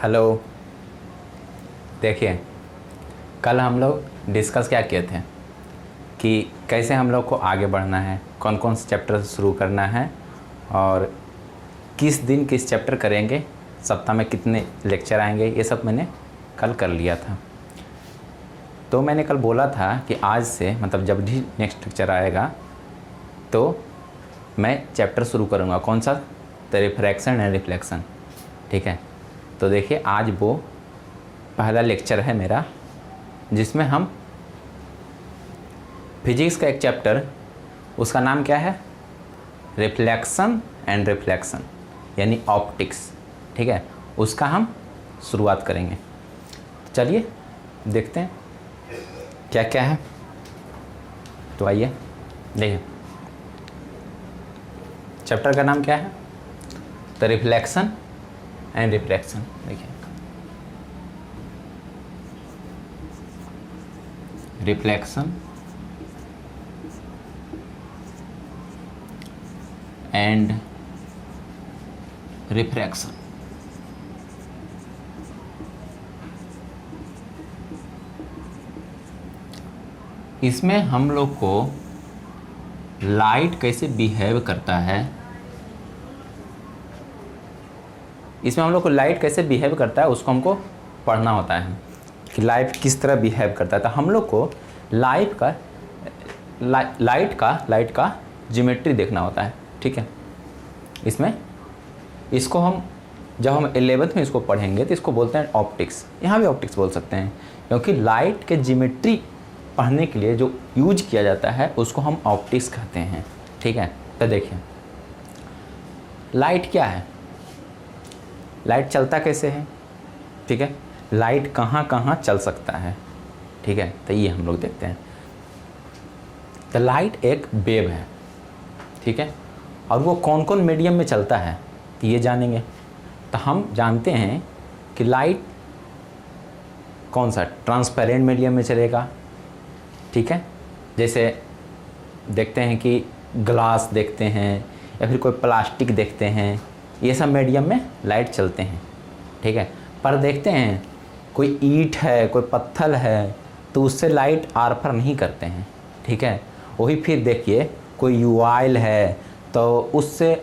Hello. देखिए, कल हम लोग डिस्कस क्या किए थे कि कैसे हम लोग को आगे बढ़ना है, कौन कौन से चैप्टर से शुरू करना है और किस दिन किस चैप्टर करेंगे, सप्ताह में कितने लेक्चर आएंगे, ये सब मैंने कल कर लिया था। तो मैंने कल बोला था कि आज से मतलब जब भी नेक्स्ट लेक्चर आएगा तो मैं चैप्टर शुरू करूँगा। कौन सा? The refraction and reflection. ठीक है, तो देखिए आज वो पहला लेक्चर है मेरा जिसमें हम फिजिक्स का एक चैप्टर, उसका नाम क्या है? रिफ्लेक्शन एंड रिफ्लेक्शन यानी ऑप्टिक्स। ठीक है, उसका हम शुरुआत करेंगे। चलिए देखते हैं क्या क्या है। तो आइए देखिए, चैप्टर का नाम क्या है? The reflection and refraction. देखिए, रिफ्लेक्शन एंड रिफ्रैक्शन। इसमें हम लोग को लाइट कैसे बिहेव करता है, इसमें हम लोग को लाइट कैसे बिहेव करता है उसको हमको पढ़ना होता है कि लाइट किस तरह बिहेव करता है। तो हम लोग को लाइट का ज्योमेट्री देखना होता है। ठीक है, इसको हम जब हम 11th में इसको पढ़ेंगे तो इसको बोलते हैं ऑप्टिक्स। यहाँ भी ऑप्टिक्स बोल सकते हैं क्योंकि लाइट के ज्योमेट्री पढ़ने के लिए जो यूज किया जाता है उसको हम ऑप्टिक्स कहते हैं। ठीक है, तो देखिए लाइट क्या है, लाइट चलता कैसे है। ठीक है, लाइट कहाँ कहाँ चल सकता है। ठीक है, तो ये हम लोग देखते हैं। तो लाइट एक वेव है। ठीक है, और वो कौन कौन मीडियम में चलता है तो ये जानेंगे। तो हम जानते हैं कि लाइट कौन सा ट्रांसपेरेंट मीडियम में चलेगा। ठीक है, जैसे देखते हैं कि ग्लास देखते हैं या फिर कोई प्लास्टिक देखते हैं, ये सब मीडियम में लाइट चलते हैं। ठीक है, पर देखते हैं कोई ईंट है, कोई पत्थर है, तो उससे लाइट आर पार नहीं करते हैं। ठीक है, वही फिर देखिए कोई यूआईल है तो उससे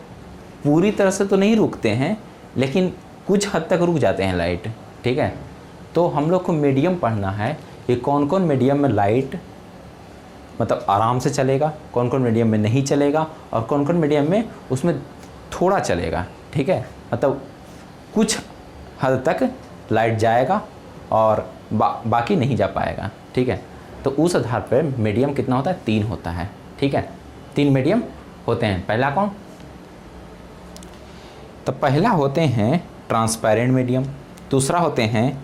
पूरी तरह से तो नहीं रुकते हैं लेकिन कुछ हद तक रुक जाते हैं लाइट। ठीक है, तो हम लोग को मीडियम पढ़ना है कि कौन कौन मीडियम में लाइट मतलब आराम से चलेगा, कौन कौन मीडियम में नहीं चलेगा और कौन कौन मीडियम में उसमें थोड़ा चलेगा। ठीक है, मतलब कुछ हद तक लाइट जाएगा और बाकी नहीं जा पाएगा। ठीक है, तो उस आधार पर मीडियम कितना होता है? 3 होता है। ठीक है, 3 मीडियम होते हैं। पहला कौन? तो पहला होते हैं ट्रांसपेरेंट मीडियम, दूसरा होते हैं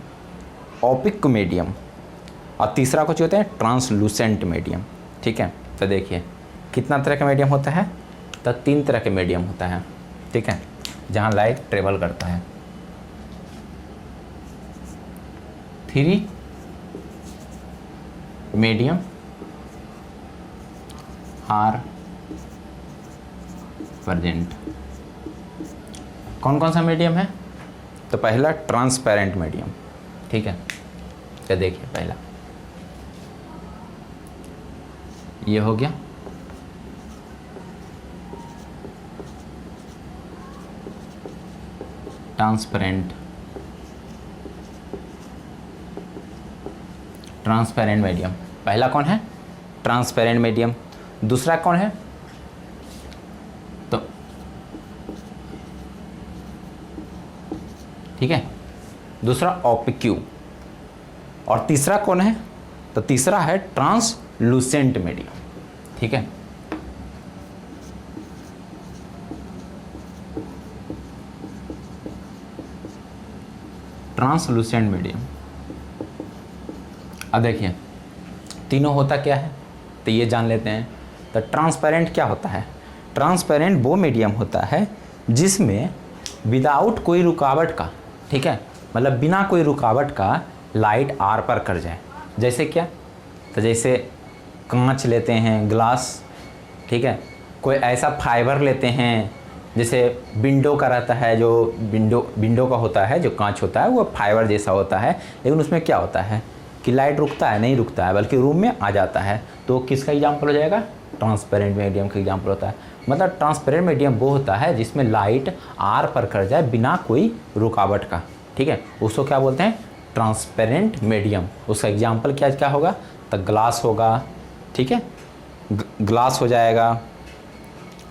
ओपिक मीडियम और तीसरा कुछ होते हैं ट्रांसलूसेंट मीडियम। ठीक है, तो देखिए कितना तरह का मीडियम होता है? तो 3 तरह के मीडियम होता है। ठीक है, जहाँ लाइट ट्रेवल करता है। 3 मीडियम आर प्रेजेंट। कौन कौन सा मीडियम है? तो पहला ट्रांसपेरेंट मीडियम। ठीक है, तो देखिए पहला ये हो गया। ट्रांसपेरेंट मीडियम पहला कौन है? Transparent medium. दूसरा कौन है? तो ठीक है, दूसरा ओपिक्यू। और तीसरा कौन है? तो तीसरा है ट्रांसलूसेंट मीडियम। ठीक है, ट्रांसलूसेंट मीडियम। अब देखिए तीनों होता क्या है तो ये जान लेते हैं। तो ट्रांसपेरेंट क्या होता है? ट्रांसपेरेंट वो मीडियम होता है जिसमें विदाउट कोई रुकावट का, ठीक है, मतलब बिना कोई रुकावट का लाइट आर पार कर जाए। जैसे क्या? तो जैसे कांच लेते हैं, ग्लास, ठीक है, कोई ऐसा फाइबर लेते हैं जैसे विंडो का रहता है, जो विंडो का होता है, जो कांच होता है वो फाइबर जैसा होता है, लेकिन उसमें क्या होता है कि लाइट रुकता है, नहीं रुकता है, बल्कि रूम में आ जाता है। तो किसका एग्जाम्पल हो जाएगा? ट्रांसपेरेंट मीडियम का एग्जाम्पल होता है। मतलब ट्रांसपेरेंट मीडियम वो होता है जिसमें लाइट आर पर कर जाए बिना कोई रुकावट का, ठीक है, उसको क्या बोलते हैं? Transparent medium. उसका एग्जाम्पल क्या क्या होगा? तो ग्लास होगा, ठीक है, ग्लास हो जाएगा,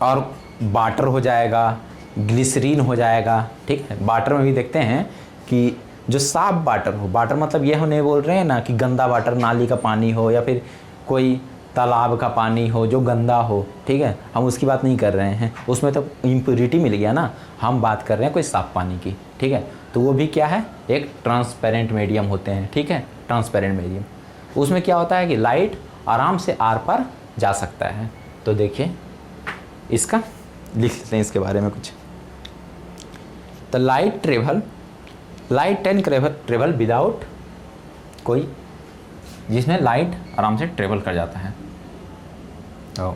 और वाटर हो जाएगा, ग्लिसरीन हो जाएगा, ठीक है। वाटर में भी देखते हैं कि जो साफ वाटर हो, वाटर मतलब ये नहीं बोल रहे हैं ना कि गंदा वाटर, नाली का पानी हो या फिर कोई तालाब का पानी हो जो गंदा हो, ठीक है, हम उसकी बात नहीं कर रहे हैं, उसमें तो इम्प्योरिटी मिल गया ना। हम बात कर रहे हैं कोई साफ पानी की, ठीक है। तो वो भी क्या है? एक ट्रांसपेरेंट मीडियम होते हैं, ठीक है, ट्रांसपेरेंट मीडियम। उसमें क्या होता है कि लाइट आराम से आर पार जा सकता है। तो देखिए इसका लिख लेते हैं इसके बारे में कुछ। तो लाइट कैन ट्रेवल विदाउट कोई, जिसमें लाइट आराम से ट्रेवल कर जाता है। तो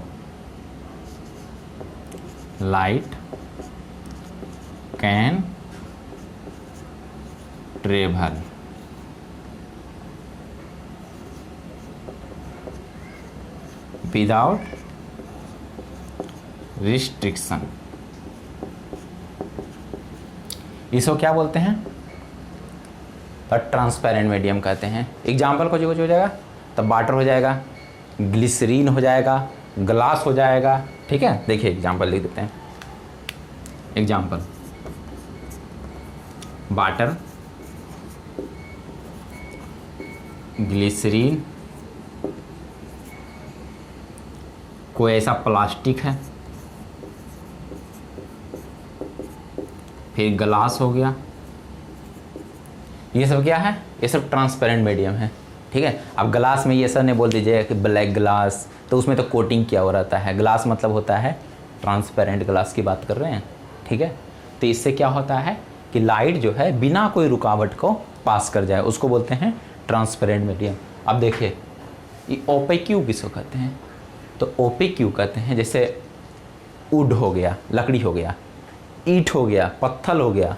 light can travel without restriction. इसको क्या बोलते हैं? तो ट्रांसपेरेंट मीडियम कहते हैं। एग्जाम्पल कुछ हो जाएगा, तब वाटर हो जाएगा, ग्लिसरीन हो जाएगा, ग्लास हो जाएगा, ठीक है। देखिए एग्जाम्पल लिख देते हैं। एग्जाम्पल वाटर, ग्लिसरीन, कोई ऐसा प्लास्टिक है, फिर ग्लास हो गया, ये सब क्या है? ये सब ट्रांसपेरेंट मीडियम है, ठीक है। अब ग्लास में ये सब नहीं बोल दीजिए कि ब्लैक ग्लास, तो उसमें तो कोटिंग किया हो रहता है। ग्लास मतलब होता है ट्रांसपेरेंट ग्लास की बात कर रहे हैं, ठीक है। तो इससे क्या होता है कि लाइट जो है बिना कोई रुकावट को पास कर जाए, उसको बोलते हैं ट्रांसपेरेंट मीडियम। अब देखिए ये ओपेक्यू किसको कहते हैं? तो ओपेक्यू कहते हैं जैसे वुड हो गया, लकड़ी हो गया, ईंट हो गया, पत्थर हो गया,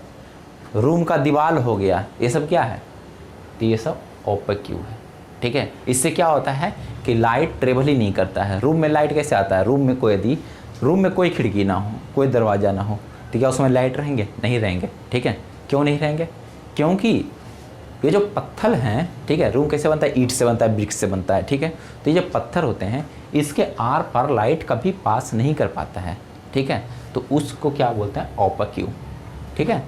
रूम का दीवार हो गया, ये सब क्या है? तो ये सब ओपेक्यू है, ठीक है। इससे क्या होता है कि लाइट ट्रेवल ही नहीं करता है। रूम में लाइट कैसे आता है? रूम में कोई खिड़की ना हो, कोई दरवाज़ा ना हो, तो क्या उसमें लाइट रहेंगे? नहीं रहेंगे, ठीक है। क्यों नहीं रहेंगे? क्योंकि ये जो पत्थर हैं, ठीक है, रूम कैसे बनता है? ईंट से बनता है, ब्रिक्स से बनता है, ठीक है। तो ये जो पत्थर होते हैं इसके आर पार लाइट कभी पास नहीं कर पाता है, ठीक है। तो उसको क्या बोलते हैं? ओपेक्यू, ठीक है।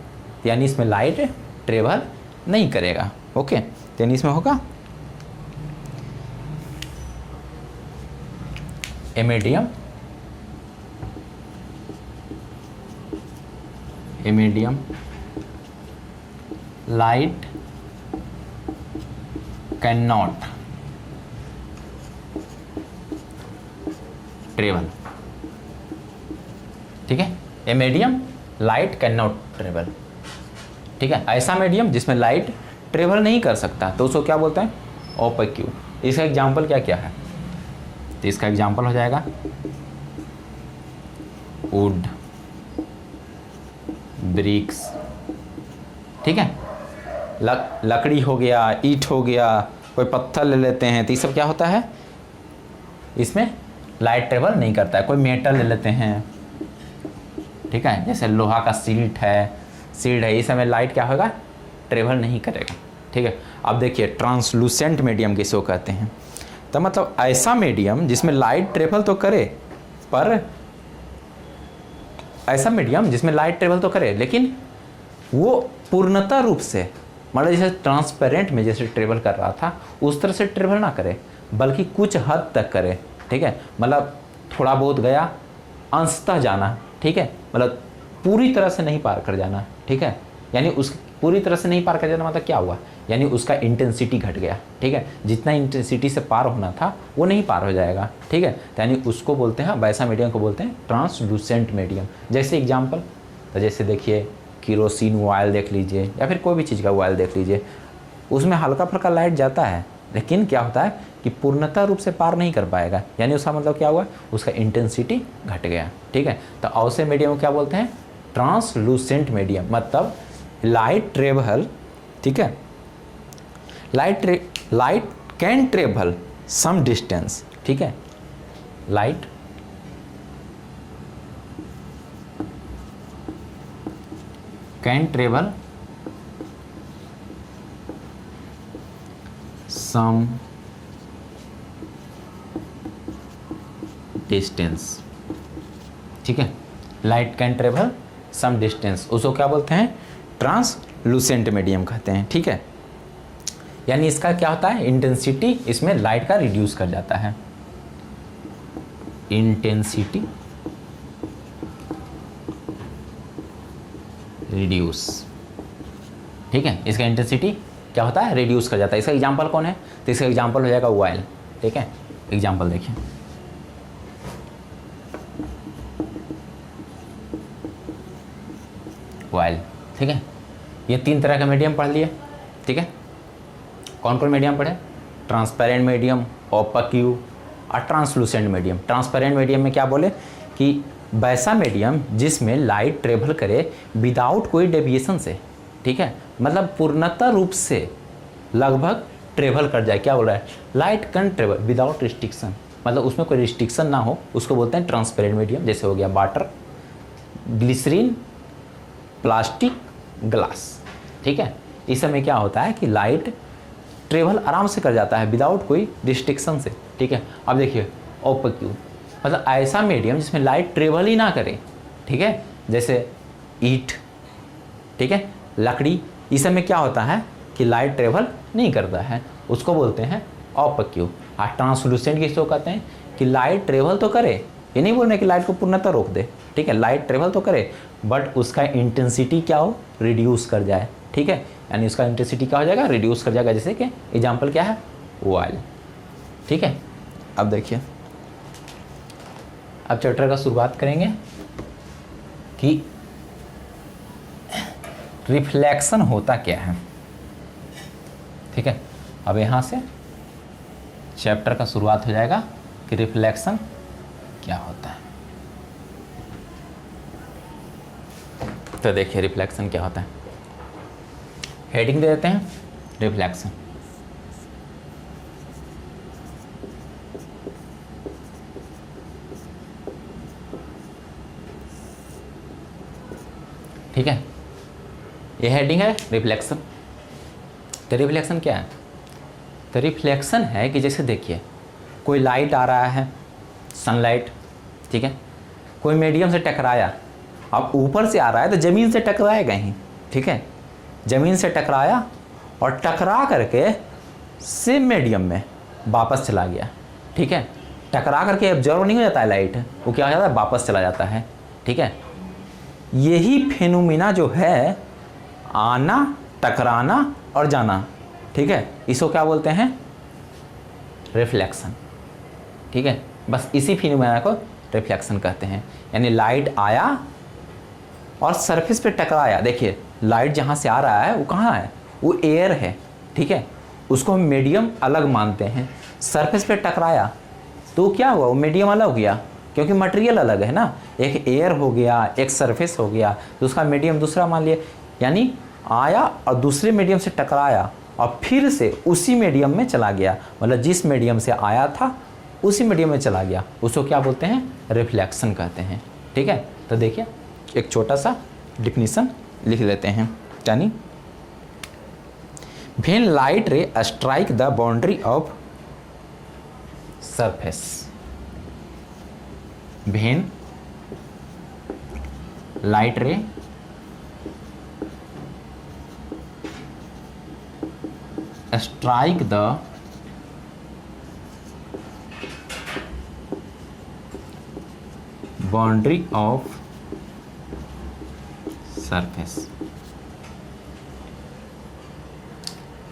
यानी इसमें लाइट ट्रेवल नहीं करेगा, ओके। तो यानी इसमें होगा a medium light can not travel, ठीक है। A medium light can not travel, ठीक है। ऐसा मीडियम जिसमें लाइट ट्रेवल नहीं कर सकता, तो उसको क्या बोलते हैं? ओपेक्यू। इसका एग्जाम्पल क्या क्या है? तो इसका एग्जाम्पल हो जाएगा वुड, ब्रिक्स, ठीक है, लकड़ी हो गया, ईंट हो गया, कोई पत्थर ले लेते हैं, तो ये सब क्या होता है? इसमें लाइट ट्रेवल नहीं करता है। कोई मेटल ले लेते हैं, ठीक है, जैसे लोहा का शील्ड है, इस समय लाइट क्या होगा? ट्रेवल नहीं करेगा, ठीक है। अब देखिए ट्रांसलूसेंट मीडियम किसको कहते हैं? तो मतलब ऐसा मीडियम जिसमें लाइट ट्रेवल तो करे, पर ऐसा मीडियम जिसमें लाइट ट्रेवल तो करे लेकिन वो पूर्णतः रूप से, मतलब जैसे ट्रांसपेरेंट में जैसे ट्रेवल कर रहा था उस तरह से ट्रेवल ना करे, बल्कि कुछ हद तक करे, ठीक है। मतलब थोड़ा बहुत गया, अंशतः जाना, ठीक है, मतलब पूरी तरह से नहीं पार कर जाना, ठीक है। यानी उस पूरी तरह से नहीं पार कर जाना मतलब क्या हुआ? यानी उसका इंटेंसिटी घट गया, ठीक है। जितना इंटेंसिटी से पार होना था वो नहीं पार हो जाएगा, ठीक है। तो यानी उसको बोलते हैं, वैसा मीडियम को बोलते हैं ट्रांसलूसेंट मीडियम। जैसे एग्जांपल, तो जैसे देखिए केरोसिन ऑयल देख लीजिए या फिर कोई भी चीज़ का ऑयल देख लीजिए, उसमें हल्का फुल्का लाइट जाता है लेकिन क्या होता है कि पूर्णतः रूप से पार नहीं कर पाएगा, यानी उसका मतलब क्या हुआ, उसका इंटेंसिटी घट गया। ठीक है, तो ऐसे मीडियम को क्या बोलते हैं, ट्रांसलूसेंट मीडियम। मतलब लाइट ट्रेवल, ठीक है, light can travel some distance, ठीक है, light can travel some distance, ठीक है, light can travel some distance, उसको क्या बोलते हैं, ट्रांसलूसेंट मीडियम कहते हैं। ठीक है, यानी इसका क्या होता है, इंटेंसिटी इसमें लाइट का रिड्यूस कर जाता है, इंटेंसिटी रिड्यूस, ठीक है, इसका इंटेंसिटी क्या होता है, रिड्यूस कर जाता है। इसका एग्जांपल कौन है, तो इसका एग्जांपल हो जाएगा ऑयल। ठीक है, एग्जांपल देखिए, ऑयल। ठीक है, ये 3 तरह का मीडियम पढ़ लिए। ठीक है, कौन कौन मीडियम पढ़े, ट्रांसपेरेंट मीडियम, ओपेक और ट्रांसलूसेंट मीडियम। ट्रांसपेरेंट मीडियम में क्या बोले कि वैसा मीडियम जिसमें लाइट ट्रेवल करे विदाउट कोई डेविएशन से। ठीक है, मतलब पूर्णतः रूप से लगभग ट्रेवल कर जाए। क्या बोल रहा है, light can travel without restriction, मतलब उसमें कोई रिस्ट्रिक्शन ना हो, उसको बोलते हैं ट्रांसपेरेंट मीडियम। जैसे हो गया वाटर, ग्लिसरीन, प्लास्टिक, ग्लास। ठीक है, इस समय क्या होता है कि लाइट ट्रेवल आराम से कर जाता है विदाउट कोई रिस्ट्रिक्शन से। ठीक है, अब देखिए ओपेक, मतलब ऐसा मीडियम जिसमें लाइट ट्रेवल ही ना करे। ठीक है, जैसे ईंट, ठीक है, लकड़ी, इस समय क्या होता है कि लाइट ट्रेवल नहीं करता है, उसको बोलते हैं ओपेक। और ट्रांसलूसेंट किसको कहते हैं कि लाइट ट्रेवल तो करे, ये नहीं बोल रहे कि लाइट को पूर्णतः रोक दे। ठीक है, लाइट ट्रेवल तो करे बट उसका इंटेंसिटी क्या हो, रिड्यूस कर जाए। ठीक है, यानी उसका इंटेंसिटी क्या हो जाएगा, रिड्यूस कर जाएगा। जैसे कि एग्जांपल क्या है, ऑयल। ठीक है, अब देखिए, अब चैप्टर का शुरुआत करेंगे कि रिफ्लेक्शन होता क्या है। ठीक है, अब यहाँ से चैप्टर का शुरुआत हो जाएगा कि रिफ्लेक्शन क्या होता है। तो देखिए रिफ्लेक्शन क्या होता है, हेडिंग दे देते हैं, रिफ्लेक्शन। ठीक है, ये हेडिंग है रिफ्लेक्शन। तो रिफ्लेक्शन क्या है, तो रिफ्लेक्शन है कि जैसे देखिए कोई लाइट आ रहा है, सनलाइट, ठीक है, कोई मीडियम से टकराया, अब ऊपर से आ रहा है तो ज़मीन से टकराएगा ही। ठीक है, ज़मीन से टकराया और टकरा करके सेम मीडियम में वापस चला गया। ठीक है, टकरा करके एब्जॉर्व नहीं हो जाता है लाइट, वो क्या हो जाता है, वापस चला जाता है। ठीक है, यही फेनोमेना जो है, आना, टकराना और जाना, ठीक है, इसको क्या बोलते हैं, रिफ्लेक्शन। ठीक है, बस इसी फेनोमेना को रिफ्लेक्शन कहते हैं। यानी लाइट आया और सरफेस पे टकराया। देखिए लाइट जहाँ से आ रहा है वो कहाँ है, वो एयर है। ठीक है, उसको हम मीडियम अलग मानते हैं। सरफेस पे टकराया तो क्या हुआ, वो मीडियम अलग हो गया क्योंकि मटेरियल अलग है ना, एक एयर हो गया, एक सरफेस हो गया, तो उसका मीडियम दूसरा मान लिया। यानी आया और दूसरे मीडियम से टकराया और फिर से उसी मीडियम में चला गया, मतलब जिस मीडियम से आया था उसी मीडियम में चला गया, उसको क्या बोलते हैं, रिफ्लेक्शन कहते हैं। ठीक है, तो देखिए एक छोटा सा डिफिनीशन लिख लेते हैं, यानी व्हेन लाइट रे strike the boundary of surface, when light रे strike the boundary of surface,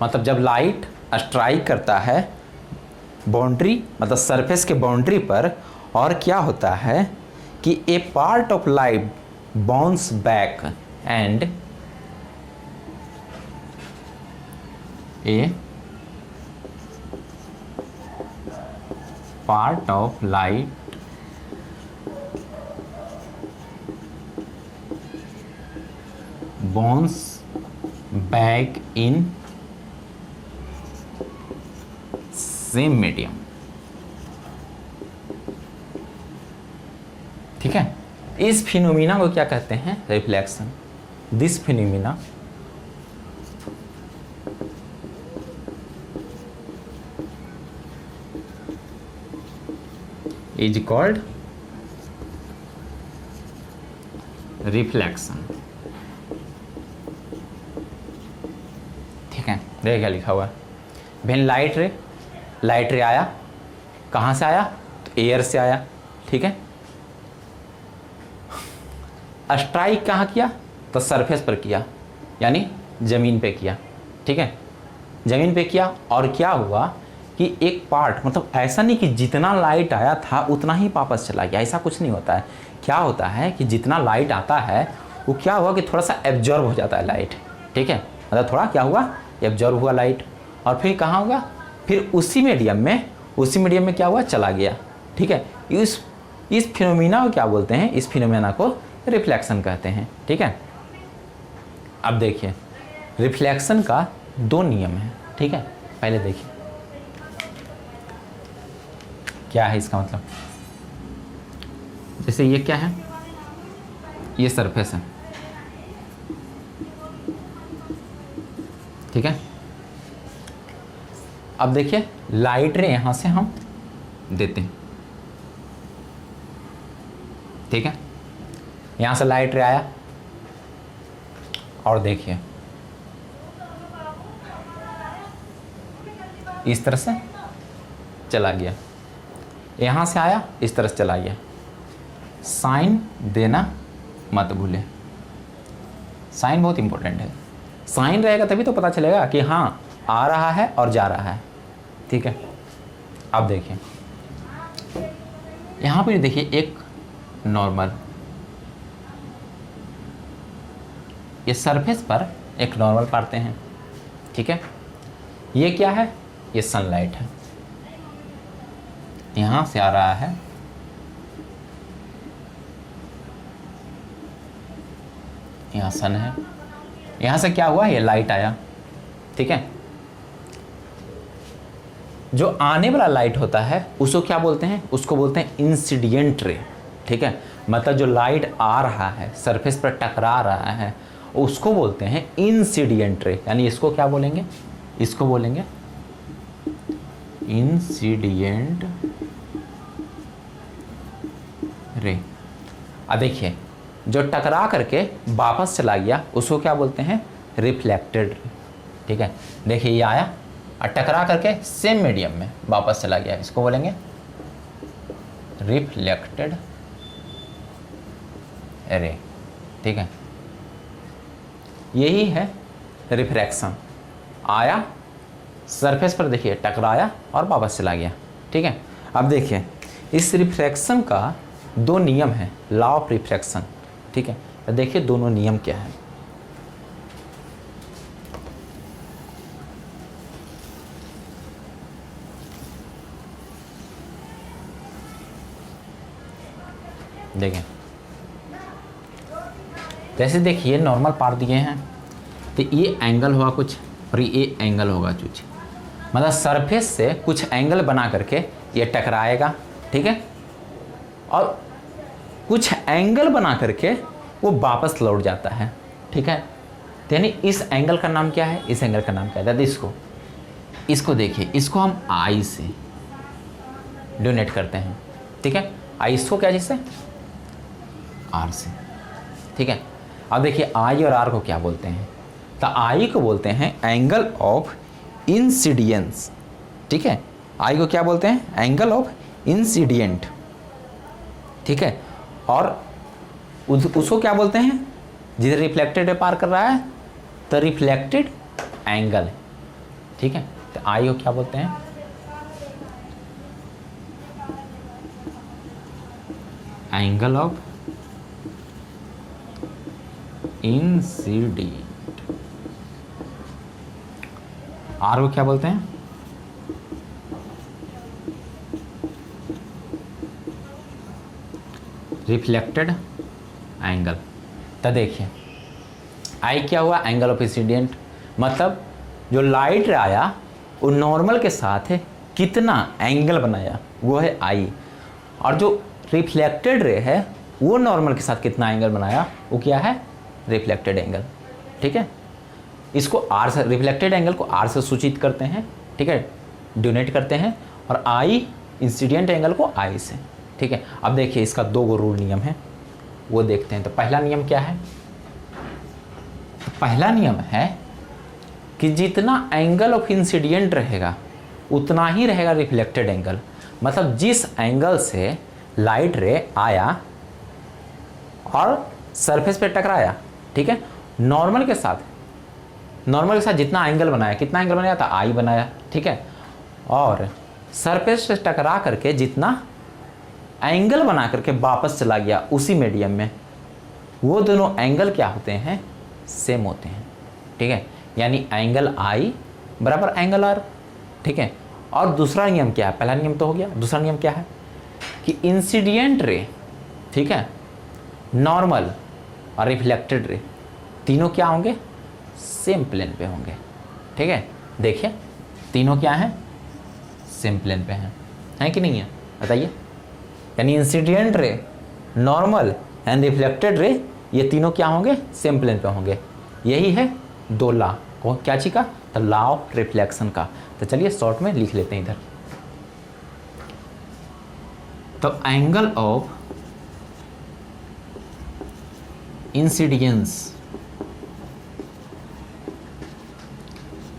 मतलब जब लाइट स्ट्राइक करता है बाउंड्री, मतलब सरफेस के बाउंड्री पर, और क्या होता है कि a part of light bounce back and a part of light bounce back in same medium। ठीक है, इस फिनोमिना को क्या कहते हैं? Reflection. This phenomena is called reflection. ठीक है, देखिए क्या लिखा हुआ है। वेन लाइट रे आया, कहाँ से आया? तो एयर से आया। ठीक है, स्ट्राइक कहाँ किया? तो सरफेस पर किया, यानी ज़मीन पे किया। ठीक है, ज़मीन पे किया और क्या हुआ कि एक पार्ट, मतलब ऐसा नहीं कि जितना लाइट आया था उतना ही वापस चला गया, ऐसा कुछ नहीं होता है। क्या होता है कि जितना लाइट आता है वो क्या हुआ कि थोड़ा सा एब्जॉर्ब हो जाता है लाइट। ठीक है, मतलब थोड़ा क्या हुआ, एब्जॉर्ब हुआ लाइट, और फिर कहाँ होगा, फिर उसी मीडियम में क्या हुआ, चला गया। ठीक है, इस फिनोमिना को क्या बोलते हैं? इस फिनोमिना को रिफ्लेक्शन कहते हैं। ठीक है, अब देखिए रिफ्लेक्शन का दो नियम है। ठीक है, पहले देखिए क्या है इसका मतलब। जैसे ये क्या है, ये सरफेस है। ठीक है, अब देखिए लाइट रे यहां से हम देते हैं। ठीक है, यहां से लाइट रे आया और देखिए इस तरह से चला गया, यहां से आया इस तरह से चला गया। साइन देना मत भूले, साइन बहुत इंपॉर्टेंट है। साइन रहेगा तभी तो पता चलेगा कि हाँ आ रहा है और जा रहा है। ठीक है, अब देखिए यहाँ पे देखिए एक नॉर्मल, ये सरफेस पर एक नॉर्मल पाते हैं। ठीक है, ये क्या है, ये सनलाइट है, यहाँ से आ रहा है, यहाँ सन है, यहाँ से क्या हुआ, ये लाइट आया। ठीक है, जो आने वाला लाइट होता है उसको क्या बोलते हैं? उसको बोलते हैं इंसिडेंट रे। ठीक है, मतलब जो लाइट आ रहा है, सरफेस पर टकरा रहा है, उसको बोलते हैं इंसिडेंट रे। यानी इसको क्या बोलेंगे? इसको बोलेंगे इंसिडेंट रे। अब देखिए जो टकरा करके वापस चला गया उसको क्या बोलते हैं? Reflected ray. ठीक है, देखिए ये आया और टकरा करके सेम मीडियम में वापस चला गया, इसको बोलेंगे रिफ्लेक्टेड रे। ठीक है, यही है रिफ्रैक्शन। आया सरफेस पर, देखिए टकराया और वापस चला गया। ठीक है, अब देखिए इस रिफ्रैक्शन का दो नियम है, लॉ ऑफ रिफ्रैक्शन। ठीक है, तो देखिए दोनों नियम क्या है। देखें, जैसे देखिए नॉर्मल पार दिए हैं तो ये एंगल होगा कुछ और ये एंगल होगा कुछ, मतलब सरफेस से कुछ एंगल बना करके ये टकराएगा। ठीक है, और कुछ एंगल बना करके वो वापस लौट जाता है। ठीक है, तो यानी इस एंगल का नाम क्या है? इस एंगल का नाम क्या है? इसको देखिए, इसको हम आई से डोनेट करते हैं। ठीक है, आई इसको क्या, जिससे आर से। ठीक है, अब देखिए आई और आर को क्या बोलते हैं? तो आई को बोलते हैं एंगल ऑफ इंसिडेंस। ठीक है, आई को क्या बोलते हैं? Angle of incident. ठीक है, और उसको क्या बोलते हैं? जिधर रिफ्लेक्टेड पार कर रहा है तो रिफ्लेक्टेड एंगल। ठीक है, तो आई को क्या बोलते हैं? Angle of incident. आर को क्या बोलते हैं? Reflected angle. तो देखिए आई क्या हुआ, एंगल ऑफ इंसिडेंट, मतलब जो लाइट आया वो नॉर्मल के साथ है कितना एंगल बनाया वो है आई, और जो रिफ्लेक्टेड रे है वो नॉर्मल के साथ कितना एंगल बनाया वो क्या है, रिफ्लेक्टेड एंगल। ठीक है, इसको आर से, रिफ्लेक्टेड एंगल को आर से सूचित करते हैं, ठीक है, डोनेट करते हैं, और आई इंसिडेंट एंगल को आई से। ठीक है, अब देखिए इसका दो गो रूल नियम है वो देखते हैं। तो पहला नियम क्या है, तो पहला नियम है कि जितना एंगल ऑफ इंसिडेंट रहेगा उतना ही रहेगा रिफ्लेक्टेड एंगल। मतलब जिस एंगल से लाइट रे आया और सरफेस पे टकराया, ठीक है, नॉर्मल के साथ जितना एंगल बनाया, कितना एंगल बनाया था, आई बनाया। ठीक है, और सरफेस से टकरा करके जितना एंगल बना करके वापस चला गया उसी मीडियम में, वो दोनों एंगल क्या होते हैं, सेम होते हैं। ठीक है, यानी एंगल आई बराबर एंगल आर। ठीक है, और दूसरा नियम क्या है, पहला नियम तो हो गया, दूसरा नियम क्या है कि इंसिडेंट रे, ठीक है, नॉर्मल और रिफ्लेक्टेड रे तीनों क्या होंगे, सेम प्लेन पे होंगे। ठीक है, देखिए तीनों क्या हैं, सेम प्लेन पे हैं कि नहीं है, बताइए। यानी incident ray, normal and reflected ray ये तीनों क्या होंगे, सेम प्लेन पे होंगे। यही है दो लॉ, क्या चीज़ का, तो लॉ ऑफ रिफ्लेक्शन का। तो चलिए शॉर्ट में लिख लेते हैं इधर। तो एंगल ऑफ इंसिडेंस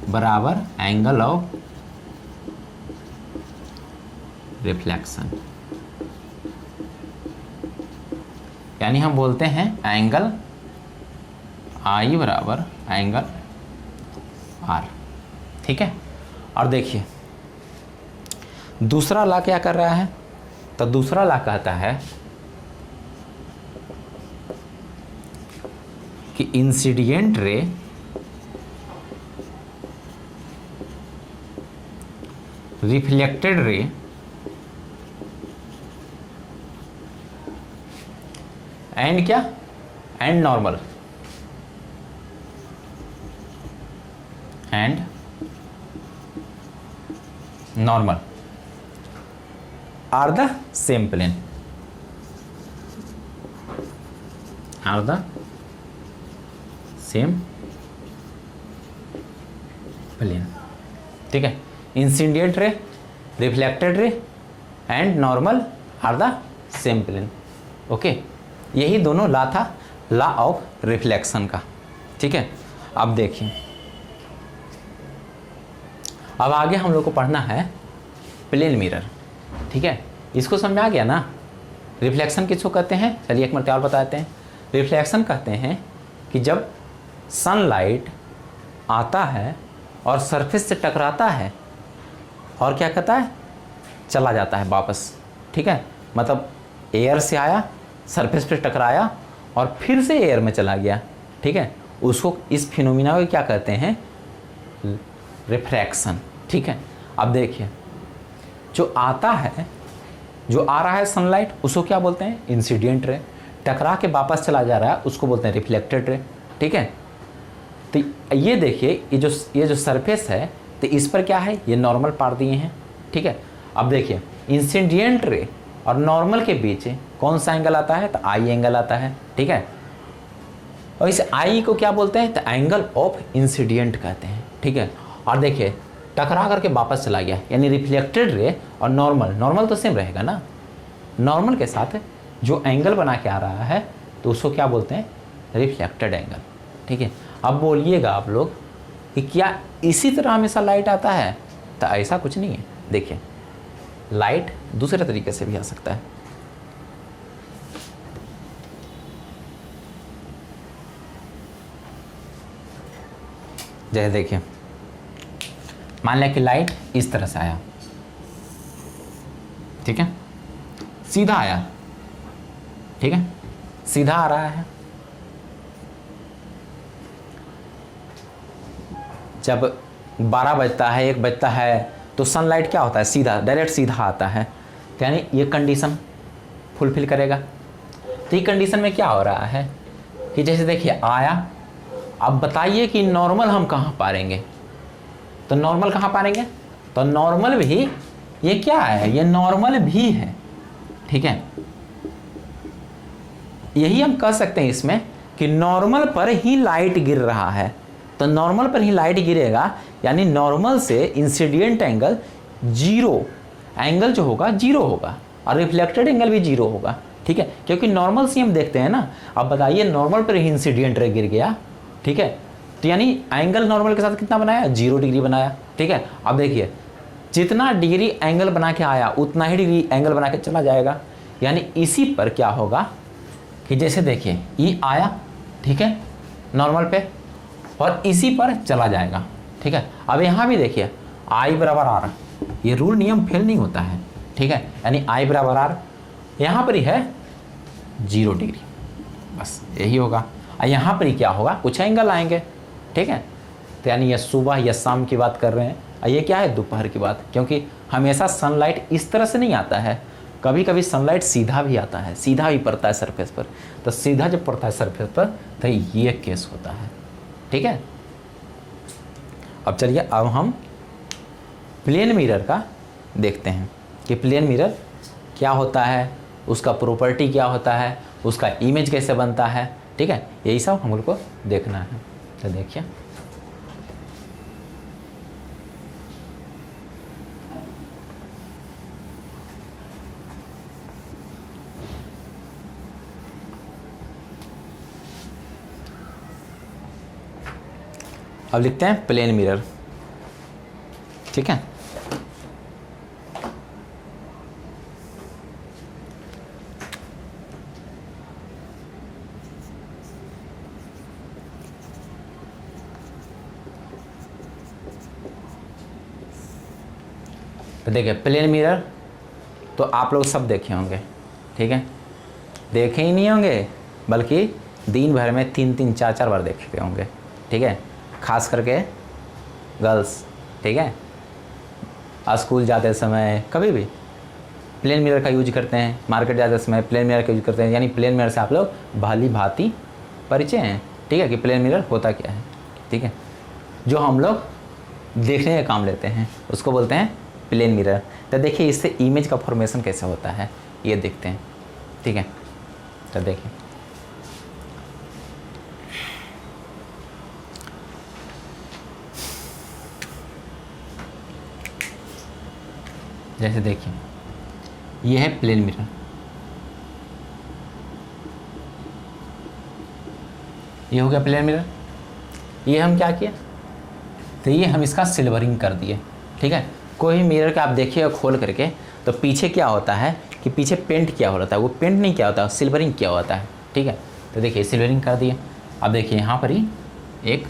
बराबर एंगल ऑफ रिफ्लेक्शन, यानी हम बोलते हैं एंगल आई बराबर एंगल आर। ठीक है, और देखिए दूसरा लॉ क्या कर रहा है, तो दूसरा लॉ कहता है कि incident ray reflected ray and क्या, and normal, and normal are the same plane, are the same plane. ठीक है, incident ray, reflected ray and normal are the same plane. Okay, यही दोनों लॉ था, लॉ ऑफ रिफ्लेक्शन का। ठीक है, अब देखिए अब आगे हम लोग को पढ़ना है प्लेन मिरर। ठीक है, इसको समझ आ गया ना, रिफ्लेक्शन किसको कहते हैं, चलिए एक मरतबा और बताते हैं। रिफ्लेक्शन कहते हैं कि जब सनलाइट आता है और सरफेस से टकराता है और क्या कहता है, चला जाता है वापस। ठीक है, मतलब एयर से आया, सरफेस पे टकराया और फिर से एयर में चला गया। ठीक है, उसको, इस फिनोमिना को क्या कहते हैं, रिफ्रैक्शन। ठीक है, अब देखिए जो आता है, जो आ रहा है सनलाइट, उसको क्या बोलते हैं, इंसिडेंट रे। टकरा के वापस चला जा रहा है उसको बोलते हैं रिफ्लेक्टेड रे। ठीक है, तो ये देखिए ये जो सरफेस है, तो इस पर क्या है, ये नॉर्मल पार दिए हैं। ठीक है, अब देखिए इंसिडेंट रे और नॉर्मल के बीच कौन सा एंगल आता है, तो आई एंगल आता है। ठीक है, और इस आई को क्या बोलते हैं, तो एंगल ऑफ इंसिडेंट कहते हैं। ठीक है, और देखिए टकरा करके वापस चला गया, यानी रिफ्लेक्टेड रे और नॉर्मल तो सेम रहेगा ना, नॉर्मल के साथ जो एंगल बना के आ रहा है तो उसको क्या बोलते हैं, रिफ्लेक्टेड एंगल। ठीक है, अब बोलिएगा आप लोग कि क्या इसी तरह हमेशा लाइट आता है, तो ऐसा कुछ नहीं है। देखिए लाइट दूसरे तरीके से भी आ सकता है। जैसे देखिए मान लिया कि लाइट इस तरह से आया, ठीक है, सीधा आया, ठीक है, सीधा आ रहा है। जब 12 बजता है, 1 बजता है, तो सनलाइट क्या होता है, सीधा, डायरेक्ट सीधा आता है। तो यानी ये कंडीशन फुलफिल करेगा। तो ये कंडीशन में क्या हो रहा है कि जैसे देखिए आया, अब बताइए कि नॉर्मल हम कहाँ पाएंगे, तो नॉर्मल कहाँ पाएंगे, तो नॉर्मल भी ये क्या है, ये नॉर्मल भी है, ठीक है। यही हम कह सकते हैं इसमें कि नॉर्मल पर ही लाइट गिर रहा है, तो नॉर्मल पर ही लाइट गिरेगा, यानी नॉर्मल से इंसिडेंट एंगल जीरो, एंगल जो होगा जीरो होगा और रिफ्लेक्टेड एंगल भी जीरो होगा, ठीक है, क्योंकि नॉर्मल से हम देखते हैं ना। अब बताइए नॉर्मल पर ही इंसिडेंट रे गिर गया, ठीक है, तो यानी एंगल नॉर्मल के साथ कितना बनाया, 0 डिग्री बनाया, ठीक है। अब देखिए जितना डिग्री एंगल बना के आया उतना ही डिग्री एंगल बना के चला जाएगा, यानी इसी पर क्या होगा कि जैसे देखिए ये आया, ठीक है, नॉर्मल पे और इसी पर चला जाएगा, ठीक है। अब यहाँ भी देखिए आई बराबर आर, ये रूल नियम फेल नहीं होता है, ठीक है, यानी आई बराबर आर, यहाँ पर ही है 0 डिग्री, बस यही होगा। और यहाँ पर ही क्या होगा, कुछ एंगल आएंगे, ठीक है, तो यानी ये सुबह या शाम की बात कर रहे हैं, और ये क्या है, दोपहर की बात, क्योंकि हमेशा सनलाइट इस तरह से नहीं आता है, कभी कभी सनलाइट सीधा भी आता है, सीधा भी पड़ता है सरफेस पर, तो सीधा जब पड़ता है सरफेस पर तो ये केस होता है, ठीक है। अब चलिए अब हम प्लेन मिरर का देखते हैं कि प्लेन मिरर क्या होता है, उसका प्रॉपर्टी क्या होता है, उसका इमेज कैसे बनता है, ठीक है, यही सब हम लोग को देखना है। तो देखिए अब लिखते हैं प्लेन मिरर, ठीक है। तो देखिए प्लेन मिरर तो आप लोग सब देखे होंगे, ठीक है, देखे ही नहीं होंगे बल्कि दिन भर में 3-3 4-4 बार देखे होंगे, ठीक है, खास करके गर्ल्स, ठीक है, स्कूल जाते समय कभी भी प्लेन मिरर का यूज करते हैं, मार्केट जाते समय प्लेन मिरर का यूज करते हैं, यानी प्लेन मिरर से आप लोग भली भांति परिचय हैं, ठीक है, कि प्लेन मिरर होता क्या है, ठीक है, जो हम लोग देखने का काम लेते हैं उसको बोलते हैं प्लेन मिरर। तो देखिए इससे इमेज का फॉर्मेशन कैसे होता है ये देखते हैं, ठीक है। तो देखिए जैसे देखिए ये है प्लेन मिरर, ये हो गया प्लेन मिरर, ये हम क्या किया, तो ये हम इसका सिल्वरिंग कर दिए, ठीक है। कोई मिरर का आप देखिए खोल करके तो पीछे क्या होता है कि पीछे पेंट किया होता है, वो पेंट नहीं किया होता, सिल्वरिंग किया होता है, ठीक है। तो देखिए सिल्वरिंग कर दिए। अब देखिए यहाँ पर ही एक,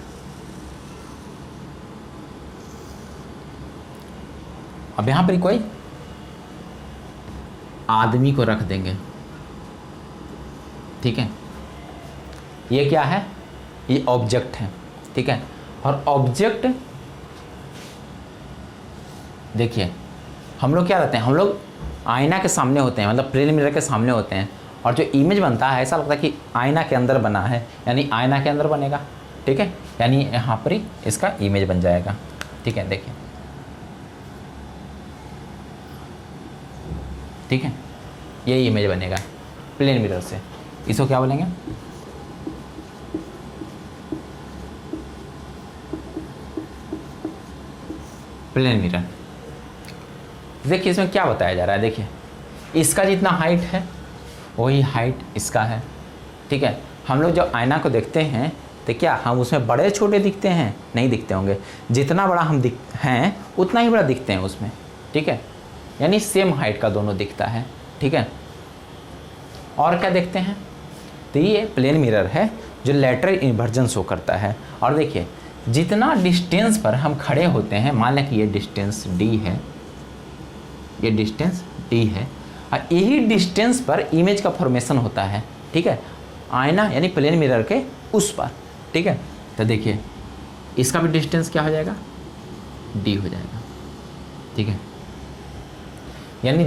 अब यहाँ पर कोई आदमी को रख देंगे, ठीक है, ये क्या है, ये ऑब्जेक्ट है, ठीक है। और ऑब्जेक्ट देखिए हम लोग क्या रहते हैं, हम लोग आईना के सामने होते हैं, मतलब प्लेन मिरर के सामने होते हैं, और जो इमेज बनता है ऐसा लगता है कि आईना के अंदर बना है, यानी आईना के अंदर बनेगा, ठीक है, यानी यहाँ पर ही इसका इमेज बन जाएगा, ठीक है। देखिए ठीक है, ये इमेज बनेगा प्लेन मिरर से, इसको क्या बोलेंगे, प्लेन मिरर। देखिए इसमें क्या बताया जा रहा है, देखिए इसका जितना हाइट है वही हाइट इसका है, ठीक है। हम लोग जब आईना को देखते हैं तो क्या हम उसमें बड़े छोटे दिखते हैं, नहीं दिखते होंगे, जितना बड़ा हम हैं उतना ही बड़ा दिखते हैं उसमें, ठीक है, यानी सेम हाइट का दोनों दिखता है, ठीक है। और क्या देखते हैं, तो ये प्लेन मिरर है जो लेटरल इन्वर्जन शो करता है। और देखिए जितना डिस्टेंस पर हम खड़े होते हैं, मान लें कि ये डिस्टेंस d है, ये डिस्टेंस d है, और यही डिस्टेंस पर इमेज का फॉर्मेशन होता है, ठीक है, आईना यानी प्लेन मिरर के उस पर, ठीक है। तो देखिए इसका भी डिस्टेंस क्या हो जाएगा, d हो जाएगा, ठीक है, यानी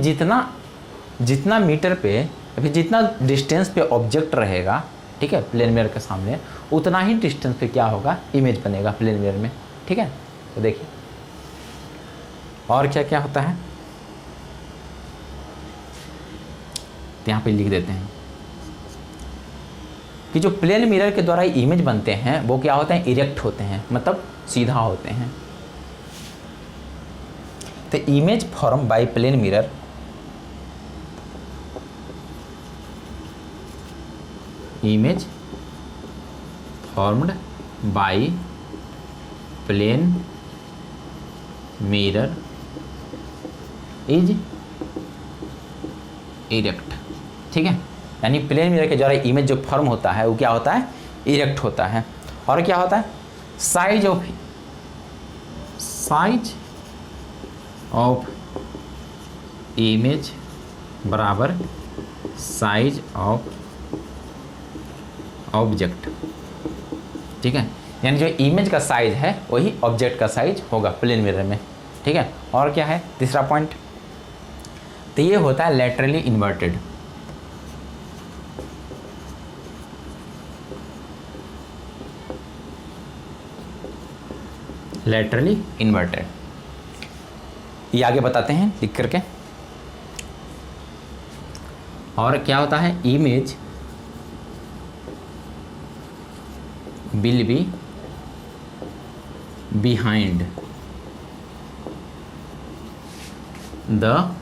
जितना मीटर पे फिर जितना डिस्टेंस पे ऑब्जेक्ट रहेगा, ठीक है, प्लेन मिरर के सामने, उतना ही डिस्टेंस पे क्या होगा, इमेज बनेगा प्लेन मिरर में, ठीक है। तो देखिए और क्या क्या होता है, तो यहाँ पे लिख देते हैं कि जो प्लेन मिरर के द्वारा इमेज बनते हैं वो क्या होते हैं, इरेक्ट होते हैं, मतलब सीधा होते हैं। तो image form by plane mirror image formed by plane mirror is erect, ठीक है। यानी प्लेन मिरर के द्वारा इमेज जो फॉर्म होता है वो क्या होता है, इरेक्ट होता है। और क्या होता है, साइज ऑफ इमेज बराबर साइज ऑफ ऑब्जेक्ट, ठीक है। यानी जो इमेज का साइज है वही ऑब्जेक्ट का साइज होगा प्लेन मिरर में, ठीक है। और क्या है तीसरा पॉइंट, तो ये होता है लैटरली इन्वर्टेड। लैटरली इन्वर्टेड ये आगे बताते हैं लिख करके। और क्या होता है, image will be behind the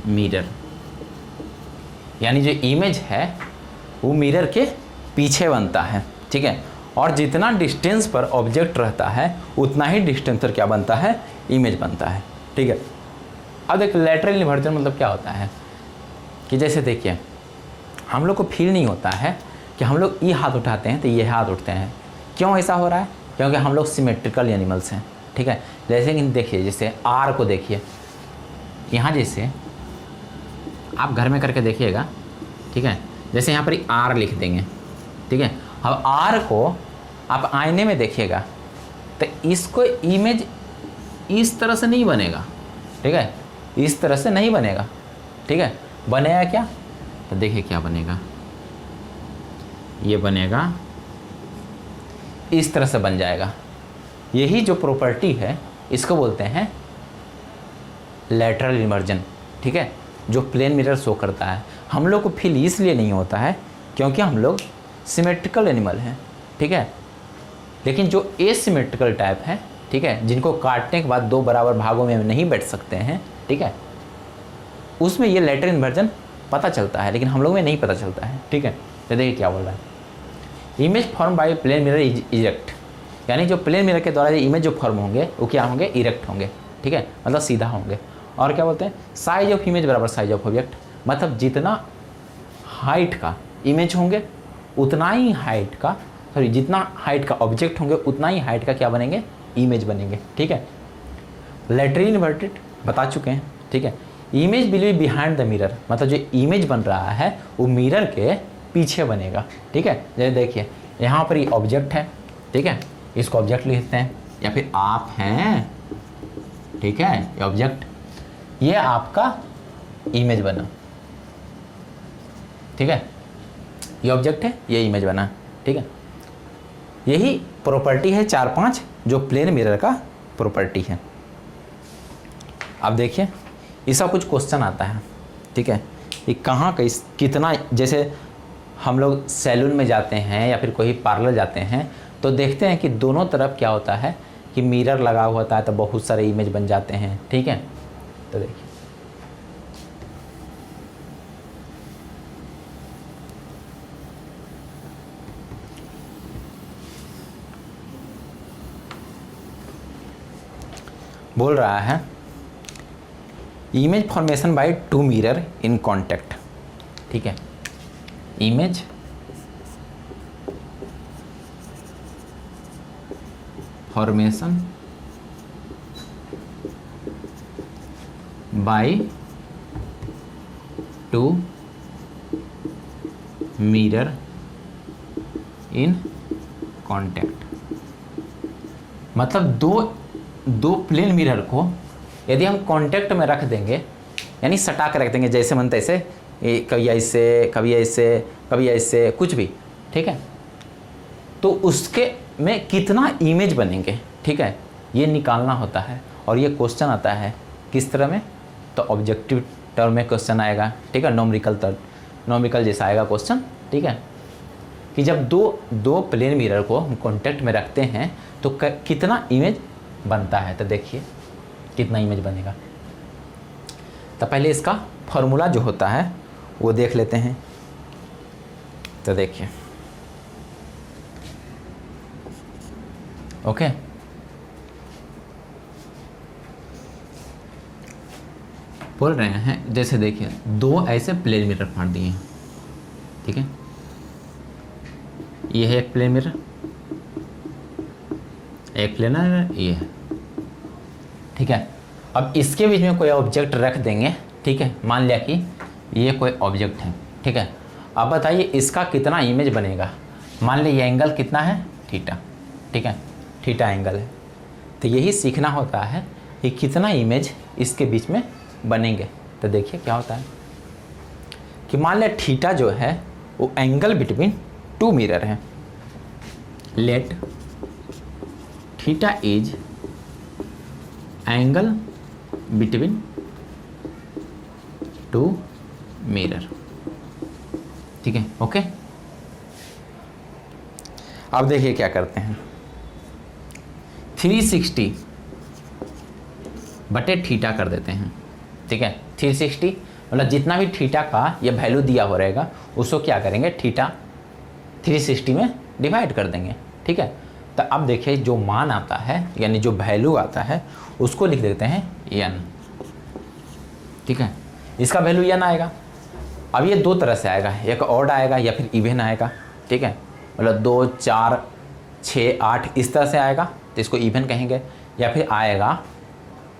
mirror, यानी जो इमेज है वो मिरर के पीछे बनता है, ठीक है। और जितना डिस्टेंस पर ऑब्जेक्ट रहता है उतना ही डिस्टेंस पर क्या बनता है, इमेज बनता है, ठीक है। अब देखिए लैटरल इन्वर्जन मतलब क्या होता है कि जैसे देखिए हम लोग को फील नहीं होता है कि हम लोग ये हाथ उठाते हैं तो ये हाथ उठते हैं। क्यों ऐसा हो रहा है, क्योंकि हम लोग सिमेट्रिकल एनिमल्स हैं, ठीक है। जैसे कि देखिए, जैसे आर को देखिए, यहाँ जैसे आप घर में करके देखिएगा, ठीक है। जैसे यहाँ पर आर लिख देंगे, ठीक है। अब आर को आप आईने में देखिएगा तो इसको इमेज इस तरह से नहीं बनेगा, ठीक है, इस तरह से नहीं बनेगा, ठीक है। बनेगा क्या, तो देखिए क्या बनेगा, ये बनेगा इस तरह से बन जाएगा। यही जो प्रॉपर्टी है इसको बोलते हैं लैटरल इन्वर्जन, ठीक है, जो प्लेन मिरर शो करता है। हम लोग को फील इसलिए नहीं होता है क्योंकि हम लोग सिमेट्रिकल एनिमल हैं, ठीक है। लेकिन जो एसिमेट्रिकल टाइप है, ठीक है, जिनको काटने के बाद दो बराबर भागों में नहीं बैठ सकते हैं, ठीक है, उसमें ये लैटरल इन्वर्जन पता चलता है, लेकिन हम लोग में नहीं पता चलता है, ठीक है। तो देखिए क्या बोल रहा है, image form by plane mirror is erect, यानी जो प्लेन मिरर के द्वारा इमेज जो फॉर्म होंगे वो क्या होंगे, इरेक्ट होंगे, ठीक है, मतलब सीधा होंगे। और क्या बोलते हैं, साइज ऑफ इमेज बराबर साइज ऑफ ऑब्जेक्ट, मतलब जितना हाइट का इमेज होंगे उतना ही हाइट का, सॉरी जितना हाइट का ऑब्जेक्ट होंगे उतना ही हाइट का क्या बनेंगे, इमेज बनेंगे, ठीक है। लैटरली इन्वर्टेड बता चुके हैं, ठीक है। Image will be behind the mirror, मतलब जो इमेज बन रहा है वो मिरर के पीछे बनेगा, ठीक है। जैसे देखिए यहाँ पर ये ऑब्जेक्ट है, ठीक है, इसको ऑब्जेक्ट लिखते हैं, या फिर आप हैं, ठीक है, ये ऑब्जेक्ट, ये आपका इमेज बना, ठीक है, ये ऑब्जेक्ट है, ये इमेज बना, ठीक है। यही प्रॉपर्टी है 4-5 जो प्लेन मिरर का प्रॉपर्टी है। अब देखिए इसका कुछ क्वेश्चन आता है, ठीक है, ये कहाँ का कितना, जैसे हम लोग सैलून में जाते हैं या फिर कोई पार्लर जाते हैं तो देखते हैं कि दोनों तरफ क्या होता है कि मिरर लगा हुआ होता है, तो बहुत सारे इमेज बन जाते हैं, ठीक है। तो देखिए बोल रहा है image formation by two mirror in contact, ठीक है। Image formation by two mirror in contact, मतलब दो प्लेन मिरर को यदि हम कांटेक्ट में रख देंगे यानी सटा के रख देंगे जैसे मन तैसे, कभी ऐसे कभी ऐसे कभी ऐसे कुछ भी, ठीक है। तो उसके में कितना इमेज बनेंगे, ठीक है, ये निकालना होता है। और ये क्वेश्चन आता है किस तरह में, तो ऑब्जेक्टिव टर्म में क्वेश्चन आएगा, ठीक है, नॉमिकल जैसा आएगा क्वेश्चन, ठीक है, कि जब दो प्लेन मिरर को हम कॉन्टेक्ट में रखते हैं तो कितना इमेज बनता है। तो देखिए कितना इमेज बनेगा। तो पहले इसका फॉर्मूला जो होता है वो देख लेते हैं। तो देखिए, ओके, बोल रहे हैं जैसे देखिए दो ऐसे प्लेन मिरर फाड़ दिए हैं, ठीक है, ये है एक प्लेन मिरर, एक प्लेन मिरर ये है, ठीक है। अब इसके बीच में कोई ऑब्जेक्ट रख देंगे, ठीक है, मान लिया कि ये कोई ऑब्जेक्ट है, ठीक है। अब बताइए इसका कितना इमेज बनेगा। मान लीजिए ये एंगल कितना है, थीटा, ठीक है, थीटा एंगल है। तो यही सीखना होता है कि कितना इमेज इसके बीच में बनेंगे। तो देखिए क्या होता है कि मान लिया थीटा जो है वो एंगल बिटवीन टू मिरर है। Let theta is angle between two mirror, ठीक है, ओके। अब देखिए क्या करते हैं, 360 बटे थीटा कर देते हैं, ठीक है। 360 मतलब जितना भी थीटा का ये वैल्यू दिया हो रहेगा उसको क्या करेंगे, थीटा 360 में डिवाइड कर देंगे, ठीक है। तो अब देखिए जो मान आता है यानी जो वैल्यू आता है उसको लिख देते हैं n, ठीक है। इसका वैल्यू n आएगा। अब ये दो तरह से आएगा, एक ऑड आएगा या फिर इवन आएगा, ठीक है, मतलब 2 4 6 8 इस तरह से आएगा तो इसको इवन कहेंगे, या फिर आएगा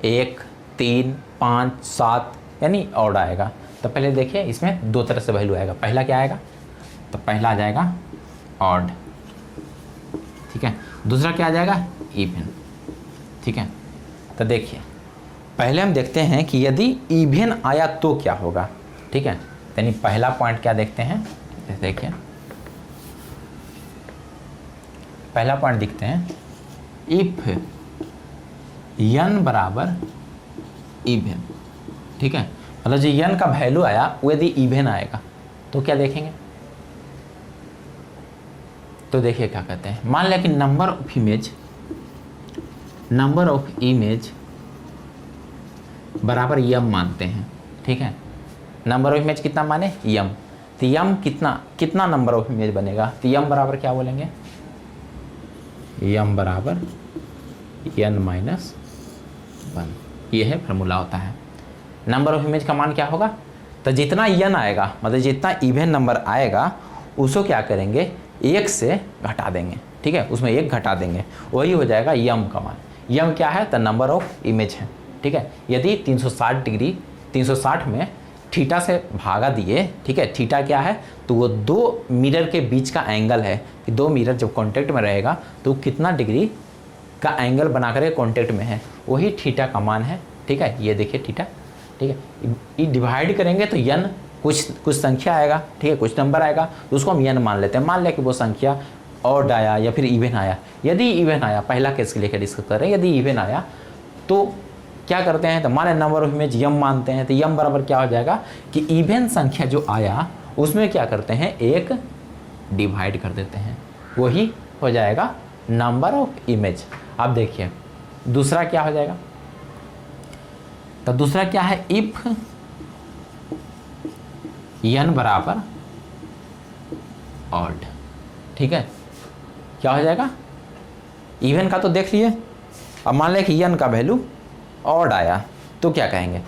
1 3 5 7 यानी ऑड आएगा। तो पहले देखिए इसमें दो तरह से वैल्यू आएगा। पहला क्या आएगा, तो पहला आ जाएगा ऑड, ठीक है। दूसरा क्या आ जाएगा, इवन, ठीक है। तो देखिए पहले हम देखते हैं कि यदि इवन आया तो क्या होगा, ठीक है। यानी पहला पॉइंट क्या देखते हैं, देखिए पहला पॉइंट दिखते हैं, इफ n बराबर इवन, ठीक है, मतलब जो n का वैल्यू आया वो यदि इवन आएगा तो क्या देखेंगे, तो देखिए क्या कहते हैं। मान लिया कि नंबर ऑफ इमेज बराबर m मानते हैं, ठीक है। नंबर ऑफ इमेज कितना माने, m। तो m कितना नंबर ऑफ इमेज बनेगा, तो m बराबर क्या बोलेंगे, m बराबर n-1, ये है फार्मूला होता है। नंबर ऑफ इमेज का मान क्या होगा, तो जितना n आएगा मतलब जितना इवन नंबर आएगा उसको क्या करेंगे, 1 से घटा देंगे, ठीक है, उसमें 1 घटा देंगे, वही हो जाएगा m का मान। m क्या है, तो नंबर ऑफ इमेज है, ठीक है। यदि 360 में थीटा से भागा दिए, ठीक है, थीटा क्या है, तो वो दो मिरर के बीच का एंगल है कि दो मिरर जब कांटेक्ट में रहेगा तो कितना डिग्री का एंगल बना कर कांटेक्ट में है, वही थीटा का मान है, ठीक है। ये देखिए थीटा, ठीक है, ये डिवाइड करेंगे तो n कुछ संख्या आएगा, ठीक है, कुछ नंबर आएगा तो उसको हम n मान लेते हैं। मान लिया कि वो संख्या ऑड आया या फिर इवन आया। यदि इवन आया, पहला केस के लिए डिस्कस कर रहे हैं, यदि इवन आया तो क्या करते हैं, तो माने नंबर ऑफ इमेज m मानते हैं। तो m बराबर क्या हो जाएगा कि इवन संख्या जो आया उसमें क्या करते हैं, 1 डिवाइड कर देते हैं, वही हो जाएगा नंबर ऑफ इमेज। अब देखिए दूसरा क्या हो जाएगा, तो दूसरा क्या है, इफ n बराबर ऑड, ठीक है, क्या हो जाएगा, इवन का तो देख लिए। अब मान लें कि n का वैल्यू ऑड आया तो क्या कहेंगे,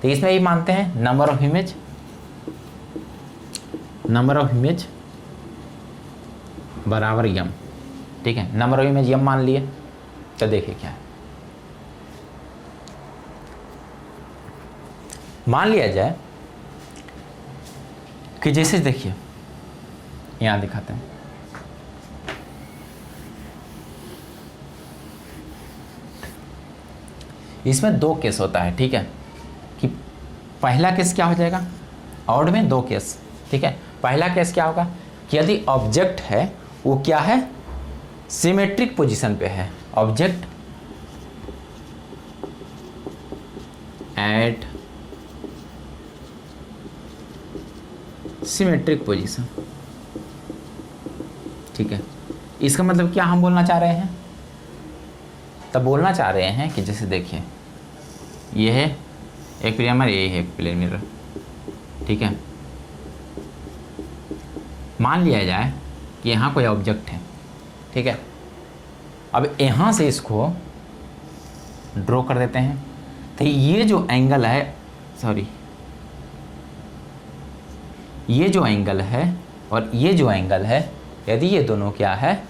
तो इसमें ही मानते हैं नंबर ऑफ इमेज बराबर m, ठीक है। नंबर ऑफ इमेज m मान लिए, तो देखिए क्या है, मान लिया जाए कि जैसे देखिए यहां दिखाते हैं, इसमें 2 केस होता है, ठीक है, कि पहला केस क्या हो जाएगा, ऑड में 2 केस, ठीक है। पहला केस क्या होगा कि यदि ऑब्जेक्ट है वो क्या है, सिमेट्रिक पोजीशन पे है, ऑब्जेक्ट एट सिमेट्रिक पोजीशन, ठीक है। इसका मतलब क्या हम बोलना चाह रहे हैं, तब बोलना चाह रहे हैं कि जैसे देखिए ये है एक प्लेन मिरर, ये है एक प्लेन मिरर, ठीक है। मान लिया जाए कि यहाँ कोई ऑब्जेक्ट है, ठीक है। अब यहाँ से इसको ड्रॉ कर देते हैं, तो ये जो एंगल है, सॉरी ये जो एंगल है और ये जो एंगल है, यदि ये दोनों क्या है,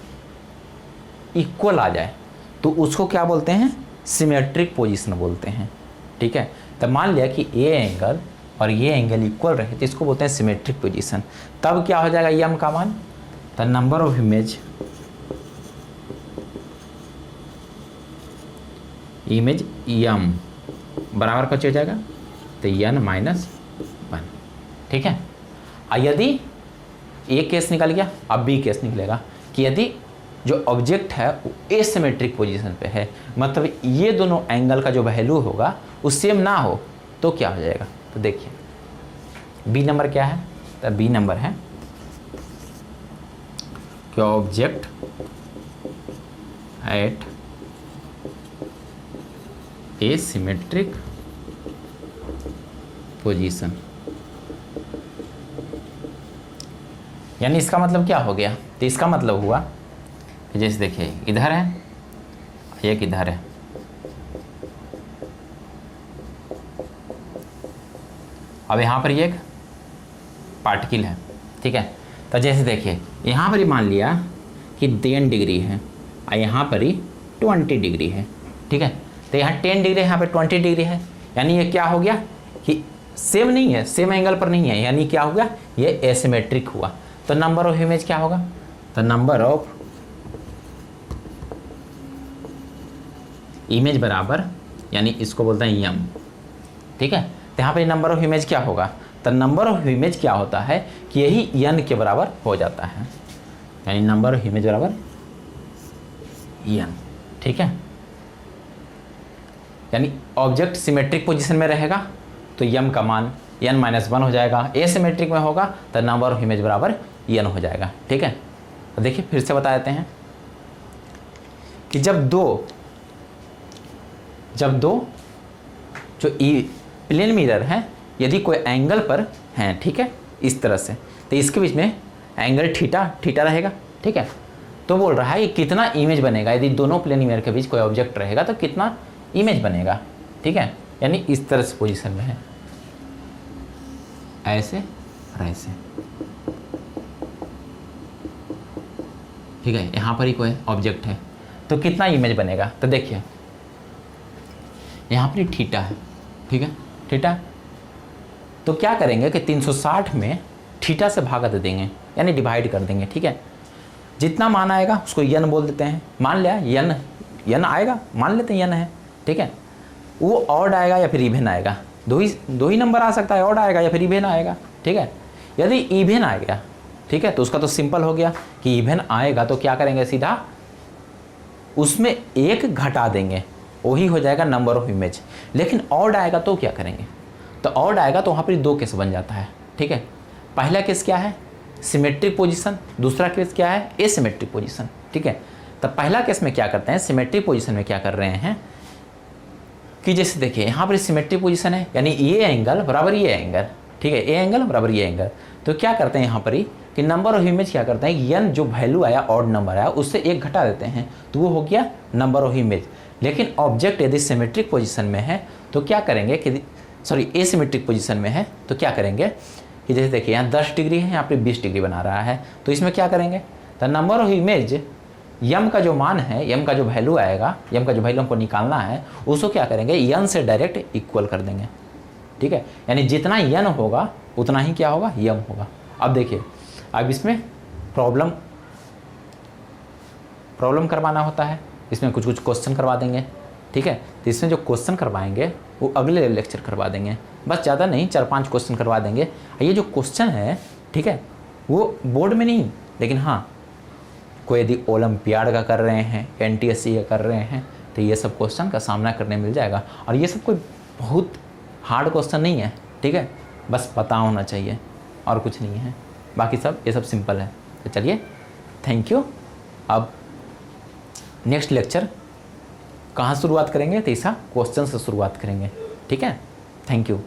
इक्वल आ जाए तो उसको क्या बोलते हैं, सिमेट्रिक पोजीशन बोलते हैं, ठीक है। तब मान लिया कि ये एंगल और ये एंगल इक्वल रहे तो इसको बोलते हैं सिमेट्रिक पोजीशन। तब क्या हो जाएगा यम का मान, द नंबर ऑफ इमेज यम बराबर क्या हो जाएगा, तो n माइनस 1, ठीक है। यदि एक केस निकल गया, अब बी केस निकलेगा कि यदि जो ऑब्जेक्ट है वो एसिमेट्रिक पोजीशन पे है, मतलब ये दोनों एंगल का जो वैल्यू होगा वो सेम ना हो, तो क्या हो जाएगा। तो देखिए बी नंबर क्या है, तो बी नंबर है कि ऑब्जेक्ट एट एसिमेट्रिक पोजीशन, यानी इसका मतलब क्या हो गया, तो इसका मतलब हुआ कि जैसे देखिए इधर है, एक इधर है, अब यहाँ पर ये एक पार्टिकल है, ठीक है। तो जैसे देखिए यहाँ पर ही मान लिया कि 10 डिग्री है और यहाँ पर ही 20 डिग्री है, ठीक है। तो यहाँ 10 डिग्री है, यहाँ पर 20 डिग्री है, यानी ये क्या हो गया कि सेम नहीं है, सेम एंगल पर नहीं है, यानी क्या हो गया, ये एसिमेट्रिक हुआ। तो नंबर ऑफ इमेज क्या होगा, तो नंबर ऑफ इमेज बराबर, यानी इसको बोलते हैं यम, ठीक है। तो यहाँ पे नंबर ऑफ इमेज क्या होगा, तो नंबर ऑफ इमेज क्या होता है कि यही n के बराबर हो जाता है, यानी नंबर ऑफ इमेज बराबर n, ठीक है। यानी ऑब्जेक्ट सिमेट्रिक पोजीशन में रहेगा तो m का मान n माइनस 1 हो जाएगा, एसिमेट्रिक में होगा तो नंबर ऑफ इमेज बराबर n हो जाएगा, ठीक है। तो देखिए फिर से बता देते हैं कि जब दो जो प्लेन मिरर हैं यदि कोई एंगल पर हैं, ठीक है, इस तरह से, तो इसके बीच में एंगल थीटा रहेगा, ठीक है। तो बोल रहा है कि कितना इमेज बनेगा यदि दोनों प्लेन मिरर के बीच कोई ऑब्जेक्ट रहेगा तो कितना इमेज बनेगा, ठीक है। यानी इस तरह से पोजीशन में है, ऐसे और ऐसे, ठीक है। यहाँ पर ही कोई ऑब्जेक्ट है तो कितना इमेज बनेगा, तो देखिए यहाँ पर ही थीटा है, ठीक है, थीटा। तो क्या करेंगे कि 360 में थीटा से भागा दे देंगे, यानी डिवाइड कर देंगे, ठीक है। जितना मान आएगा उसको n बोल देते हैं, मान लिया n आएगा, मान लेते हैं n है, ठीक है। वो ऑड आएगा या फिर इवन आएगा, दो ही नंबर आ सकता है, ऑड आएगा या फिर इवन आएगा, ठीक है। यदि इवन आएगा, ठीक है, तो उसका तो सिंपल हो गया कि इवन आएगा तो क्या करेंगे, सीधा उसमें एक घटा देंगे, वही हो जाएगा नंबर ऑफ इमेज। लेकिन ऑड आएगा तो क्या करेंगे, तो ऑड आएगा तो वहाँ पर 2 केस बन जाता है, ठीक है। पहला केस क्या है, सिमेट्रिक पोजीशन, दूसरा केस क्या है, एसिमेट्रिक पोजीशन, ठीक है। तो पहला केस में क्या करते हैं, सिमेट्रिक पोजीशन में क्या कर रहे हैं कि जैसे देखिए यहाँ पर सिमेट्रिक पोजीशन है, यानी ये एंगल बराबर ये एंगल, ठीक है, ये एंगल बराबर ये एंगल। तो क्या करते हैं यहाँ पर ही कि नंबर ऑफ इमेज क्या करते हैं, n जो वैल्यू आया ऑड नंबर आया उससे 1 घटा देते हैं, तो वो हो गया नंबर ऑफ इमेज। लेकिन ऑब्जेक्ट यदि सिमेट्रिक पोजीशन में है तो क्या करेंगे कि एसिमेट्रिक पोजीशन में है तो क्या करेंगे कि जैसे देखिए यहाँ 10 डिग्री है, यहाँ पे 20 डिग्री बना रहा है, तो इसमें क्या करेंगे, तो नंबर ऑफ इमेज यम का जो मान है, यम का जो वैल्यू आएगा, यम का जो वैल्यू हमको निकालना है उसको क्या करेंगे, n से डायरेक्ट इक्वल कर देंगे, ठीक है। यानी जितना n होगा उतना ही क्या होगा, यम होगा। अब देखिए अब इसमें प्रॉब्लम करवाना होता है, इसमें कुछ क्वेश्चन करवा देंगे, ठीक है। तो इसमें जो क्वेश्चन करवाएंगे वो अगले लेक्चर करवा देंगे, बस ज़्यादा नहीं, 4-5 क्वेश्चन करवा देंगे। ये जो क्वेश्चन है, ठीक है, वो बोर्ड में नहीं, लेकिन हाँ कोई यदि ओलंपियाड का कर रहे हैं, NTSC का कर रहे हैं, तो ये सब क्वेश्चन का सामना करने मिल जाएगा। और ये सब कोई बहुत हार्ड क्वेश्चन नहीं है, ठीक है, बस पता होना चाहिए और कुछ नहीं है, बाकी सब ये सब सिंपल है। तो चलिए, थैंक यू। अब नेक्स्ट लेक्चर कहाँ शुरुआत करेंगे, तो ऐसा क्वेश्चन से शुरुआत करेंगे, ठीक है। Thank you.